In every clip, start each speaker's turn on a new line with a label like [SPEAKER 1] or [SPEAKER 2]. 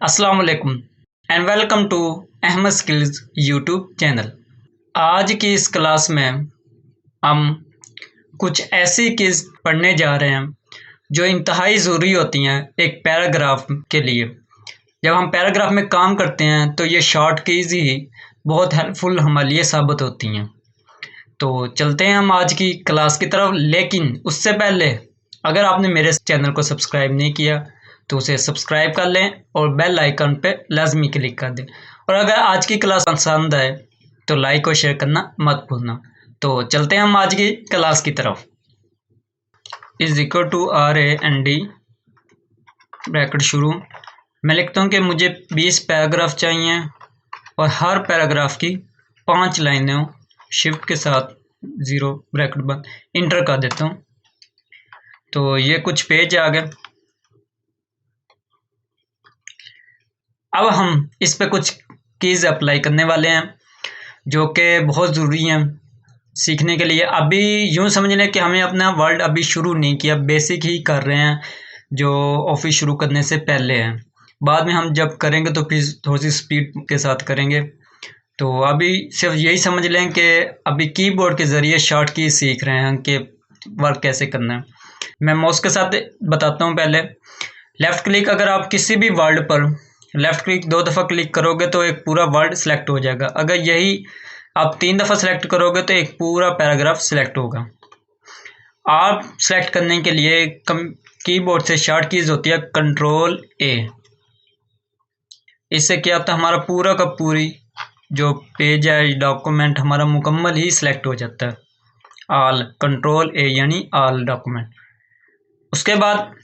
[SPEAKER 1] अस्सलाम वालेकुम and welcome to Ahmad skills YouTube channel. आज की इस क्लास में हम कुछ ऐसी कीज़ पढ़ने जा रहे हैं जो इंतहाई ज़रूरी होती हैं एक पैराग्राफ के लिए। जब हम पैराग्राफ में काम करते हैं तो ये शॉर्ट कीज़ ही बहुत हेल्पफुल हमारे लिए साबित होती हैं। तो चलते हैं हम आज की क्लास की तरफ, लेकिन उससे पहले अगर आपने मेरे चैनल को सब्सक्राइब नहीं किया तो उसे सब्सक्राइब कर लें और बेल आइकन पे लाजमी क्लिक कर दें। और अगर आज की क्लास पसंद आए तो लाइक और शेयर करना मत भूलना। तो चलते हैं हम आज की क्लास की तरफ। Is equal to RAND bracket शुरू। मैं लिखता हूँ कि मुझे 20 पैराग्राफ चाहिए और हर पैराग्राफ की 5 लाइनें हो। शिफ्ट के साथ 0 ब्रैकेट बंद, इंटर कर देता हूँ। तो ये कुछ पेज आ गए। अब हम इस पे कुछ कीज़ अप्लाई करने वाले हैं जो कि बहुत ज़रूरी हैं सीखने के लिए। अभी यूँ समझ लें कि हमें अपना वर्ड अभी शुरू नहीं किया, बेसिक ही कर रहे हैं जो ऑफिस शुरू करने से पहले हैं। बाद में हम जब करेंगे तो फिर थोड़ी सी स्पीड के साथ करेंगे। तो अभी सिर्फ यही समझ लें कि अभी कीबोर्ड के ज़रिए शॉर्ट की सीख रहे हैं कि वर्क कैसे करना है। मैं माउस के साथ बताता हूँ। पहले लेफ़्ट क्लिक, अगर आप किसी भी वर्ड पर लेफ़्ट क्लिक 2 दफ़ा क्लिक करोगे तो एक पूरा वर्ड सिलेक्ट हो जाएगा। अगर यही आप 3 दफ़ा सेलेक्ट करोगे तो एक पूरा पैराग्राफ सिलेक्ट होगा। आप सेलेक्ट करने के लिए कीबोर्ड से शॉर्ट कीज़ होती है Ctrl+A। इससे क्या होता है, हमारा पूरा का पूरी जो पेज है, डॉक्यूमेंट हमारा मुकम्मल ही सिलेक्ट हो जाता है। ऑल, Ctrl+A यानी ऑल डॉक्यूमेंट। उसके बाद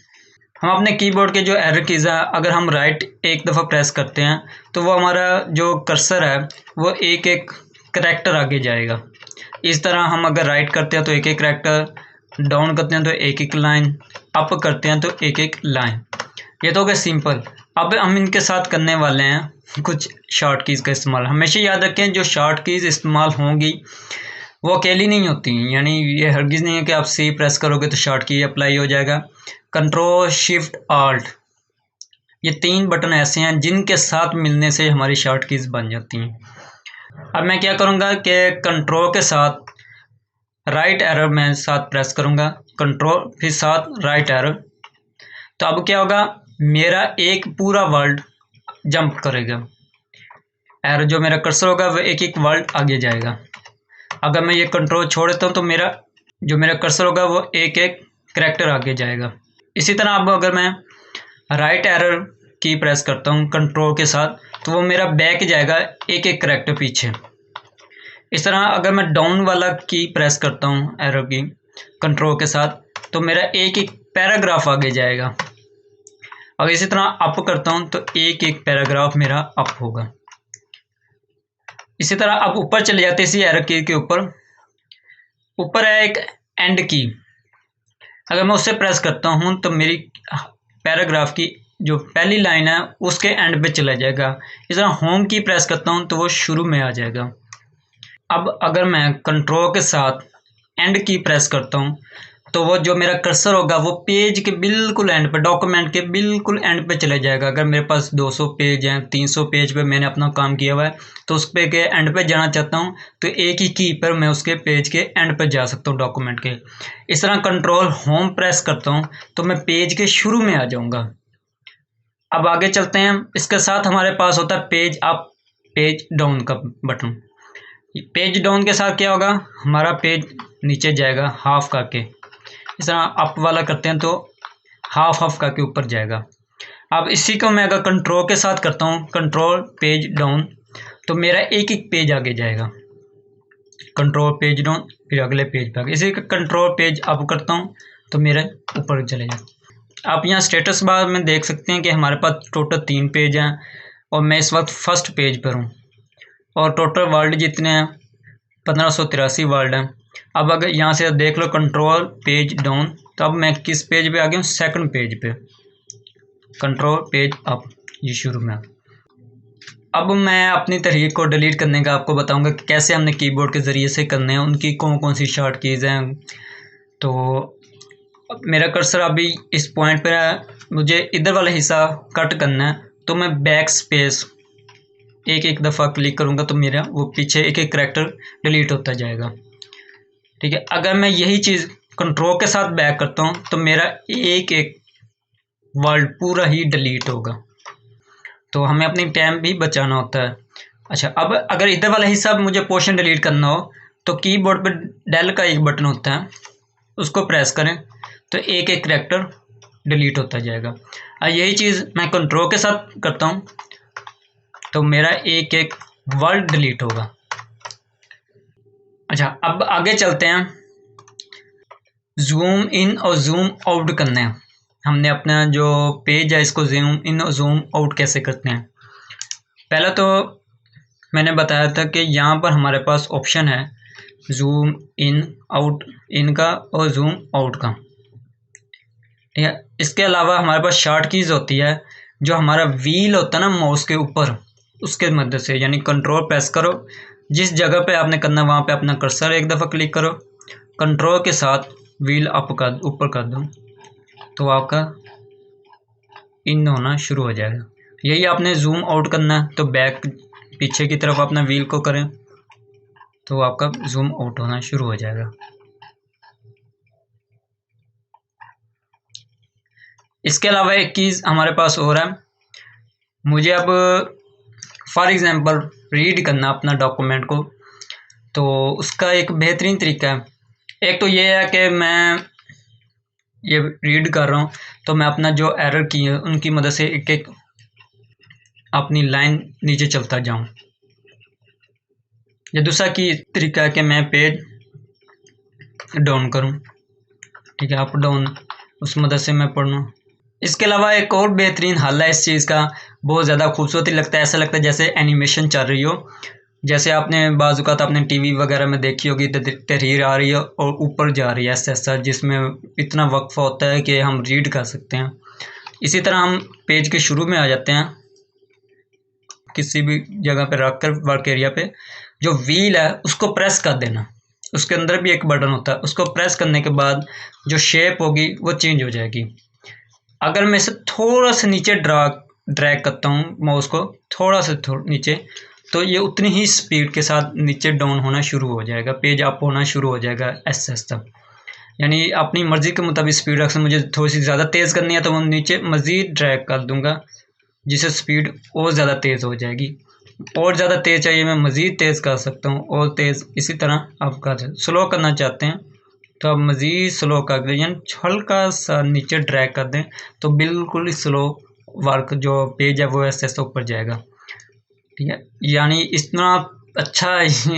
[SPEAKER 1] हम अपने कीबोर्ड के जो एरर कीज़ है, अगर हम राइट एक दफ़ा प्रेस करते हैं तो वो हमारा जो कर्सर है वो एक एक करैक्टर आगे जाएगा। इस तरह हम अगर राइट करते हैं तो एक एक करैक्टर, डाउन करते हैं तो एक एक लाइन, अप करते हैं तो एक एक लाइन। ये तो हो गया सिंपल। अब हम इनके साथ करने वाले हैं कुछ शॉर्ट कीज़ का इस्तेमाल। हमेशा याद रखें जो शॉर्ट कीज़ इस्तेमाल होंगी वो अकेली नहीं होती, यानी ये हरगिज़ नहीं है कि आप सी प्रेस करोगे तो शॉर्ट की अप्लाई हो जाएगा। Ctrl+Shift+Alt, ये 3 बटन ऐसे हैं जिनके साथ मिलने से हमारी शॉर्ट कीज़ बन जाती हैं। अब मैं क्या करूँगा कि कंट्रोल के साथ राइट एरर में साथ प्रेस करूँगा, कंट्रोल फिर साथ राइट एरर। तो अब क्या होगा, मेरा एक पूरा वर्ड जंप करेगा। एरर जो मेरा कर्सर होगा वो एक एक वर्ड आगे जाएगा। अगर मैं ये कंट्रोल छोड़ देता हूँ तो मेरा कर्सर होगा वो एक एक करैक्टर आगे जाएगा। इसी तरह अब अगर मैं राइट एरर की प्रेस करता हूँ कंट्रोल के साथ तो वो मेरा बैक जाएगा एक एक करैक्टर पीछे। इस तरह अगर मैं डाउन वाला की प्रेस करता हूँ एरर की कंट्रोल के साथ तो मेरा एक एक पैराग्राफ आगे जाएगा। अगर इसी तरह अप करता हूँ तो एक एक पैराग्राफ मेरा अप होगा। इसी तरह अब ऊपर चले जाते हैं इसी एरर की के ऊपर है एक एंड की। अगर मैं उससे प्रेस करता हूँ तो मेरी पैराग्राफ की जो पहली लाइन है उसके एंड पे चला जाएगा। इस तरह होम की प्रेस करता हूँ तो वो शुरू में आ जाएगा। अब अगर मैं कंट्रोल के साथ एंड की प्रेस करता हूँ तो वो जो मेरा कर्सर होगा वो पेज के बिल्कुल एंड पे, डॉक्यूमेंट के बिल्कुल एंड पे चला जाएगा। अगर मेरे पास 200 पेज हैं, 300 पेज पे मैंने अपना काम किया हुआ है तो उस पे के एंड पे जाना चाहता हूँ तो एक ही की पर मैं उसके पेज के एंड पे जा सकता हूँ डॉक्यूमेंट के। इस तरह कंट्रोल होम प्रेस करता हूँ तो मैं पेज के शुरू में आ जाऊँगा। अब आगे चलते हैं। इसके साथ हमारे पास होता है पेज अप, पेज डाउन का बटन। पेज डाउन के साथ क्या होगा, हमारा पेज नीचे जाएगा हाफ करके। इस तरह अप वाला करते हैं तो हाफ का के ऊपर जाएगा। अब इसी को मैं अगर कंट्रोल के साथ करता हूँ कंट्रोल पेज डाउन तो मेरा एक एक पेज आगे जाएगा। कंट्रोल पेज डाउन फिर अगले पेज पे आगे। इसी का कंट्रोल पेज अप करता हूँ तो मेरा ऊपर चले जाए। आप यहाँ स्टेटस बार में देख सकते हैं कि हमारे पास टोटल 3 पेज हैं और मैं इस वक्त फर्स्ट पेज पर हूँ और टोटल वर्ड जितने हैं 1583 वर्ड हैं। अब अगर यहाँ से देख लो कंट्रोल पेज डाउन तो अब मैं किस पेज पे आ गया हूँ, सेकंड पेज पे। कंट्रोल पेज अप, ये शुरू में। अब मैं अपनी तहरीर को डिलीट करने का आपको बताऊंगा कि कैसे हमने कीबोर्ड के ज़रिए से करने हैं, उनकी कौन कौन सी शॉर्ट कीज़ हैं। तो मेरा कर्सर अभी इस पॉइंट पर है, मुझे इधर वाला हिस्सा कट करना है तो मैं बैक स्पेस एक एक दफ़ा क्लिक करूँगा तो मेरा वो पीछे एक एक करैक्टर डिलीट होता जाएगा। ठीक है, अगर मैं यही चीज़ कंट्रोल के साथ बैक करता हूँ तो मेरा एक एक वर्ड पूरा ही डिलीट होगा। तो हमें अपनी टाइम भी बचाना होता है। अच्छा, अब अगर इधर वाला हिस्सा मुझे पोर्शन डिलीट करना हो तो कीबोर्ड पर डेल का एक बटन होता है, उसको प्रेस करें तो एक एक करैक्टर डिलीट होता जाएगा। और यही चीज़ मैं कंट्रोल के साथ करता हूँ तो मेरा एक एक वर्ड डिलीट होगा। अच्छा, अब आगे चलते हैं। जूम इन और जूम आउट करना है। हमने अपना जो पेज है इसको जूम इन और जूम आउट कैसे करते हैं। पहले तो मैंने बताया था कि यहाँ पर हमारे पास ऑप्शन है जूम इन आउट इन का और जूम आउट का। ठीक है, इसके अलावा हमारे पास शॉर्ट कीज़ होती है, जो हमारा व्हील होता है ना माउस के ऊपर, उसके मदद से, यानी कंट्रोल प्रेस करो, जिस जगह पे आपने करना वहाँ पे अपना कर्सर एक दफ़ा क्लिक करो, कंट्रोल के साथ व्हील ऊपर कर दो तो आपका इन होना शुरू हो जाएगा। यही आपने जूम आउट करना है तो बैक पीछे की तरफ अपना व्हील को करें तो आपका जूम आउट होना शुरू हो जाएगा। इसके अलावा एक चीज़ हमारे पास और है, मुझे अब फॉर एग्ज़ाम्पल रीड करना अपना डॉक्यूमेंट को, तो उसका एक बेहतरीन तरीका है। एक तो ये है कि मैं ये रीड कर रहा हूँ तो मैं अपना जो एरर की है उनकी मदद से एक एक अपनी लाइन नीचे चलता जाऊँ। या दूसरा की तरीका है कि मैं पेज डाउन करूँ। ठीक है, अप डाउन, उस मदद से मैं पढ़ूँ। इसके अलावा एक और बेहतरीन हल है इस चीज़ का, बहुत ज़्यादा खूबसूरती लगता है, ऐसा लगता है जैसे एनिमेशन चल रही हो। जैसे आपने बाज़-औक़ात आपने टीवी वगैरह में देखी होगी, तहरीर आ रही है और ऊपर जा रही है ऐसा जिसमें इतना वक्फ़ा होता है कि हम रीड कर सकते हैं। इसी तरह हम पेज के शुरू में आ जाते हैं, किसी भी जगह पर रख कर वर्क एरिया पे जो व्हील है उसको प्रेस कर देना। उसके अंदर भी एक बटन होता है, उसको प्रेस करने के बाद जो शेप होगी वो चेंज हो जाएगी। अगर मैं इसे थोड़ा सा नीचे ड्रैग करता हूँ माउस को थोड़ा सा नीचे, तो ये उतनी ही स्पीड के साथ नीचे डाउन होना शुरू हो जाएगा, पेज अप होना शुरू हो जाएगा ऐसे तक। यानी अपनी मर्ज़ी के मुताबिक स्पीड रख सकते। मुझे थोड़ी सी ज़्यादा तेज़ करनी है तो मैं नीचे मज़ीद ड्रैग कर दूँगा, जिससे स्पीड और ज़्यादा तेज़ हो जाएगी। और ज़्यादा तेज़ चाहिए मैं मज़ीद तेज़ कर सकता हूँ और तेज़। इसी तरह आप कर स्लो करना चाहते हैं तो आप मज़ीद स्लो कर दें, यानी हल्का सा नीचे ड्रैग कर दें तो बिल्कुल स्लो वर्क जो पेज है वो ऐसे ऊपर जाएगा। ठीक है, यानी इस तरह अच्छा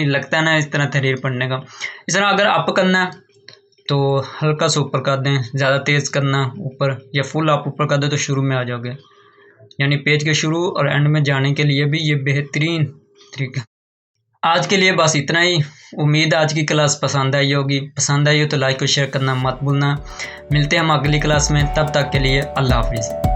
[SPEAKER 1] लगता है ना इस तरह तहरीर पढ़ने का। इस तरह अगर अप करना है तो हल्का सा ऊपर कर दें, ज़्यादा तेज़ करना ऊपर या फुल आप ऊपर कर दें तो शुरू में आ जाओगे। यानी पेज के शुरू और एंड में जाने के लिए भी ये बेहतरीन तरीका। आज के लिए बस इतना ही। उम्मीद है आज की क्लास पसंद आई होगी। पसंद आई हो तो लाइक और शेयर करना मत भूलना। मिलते हैं हम अगली क्लास में, तब तक के लिए अल्लाह हाफिज़।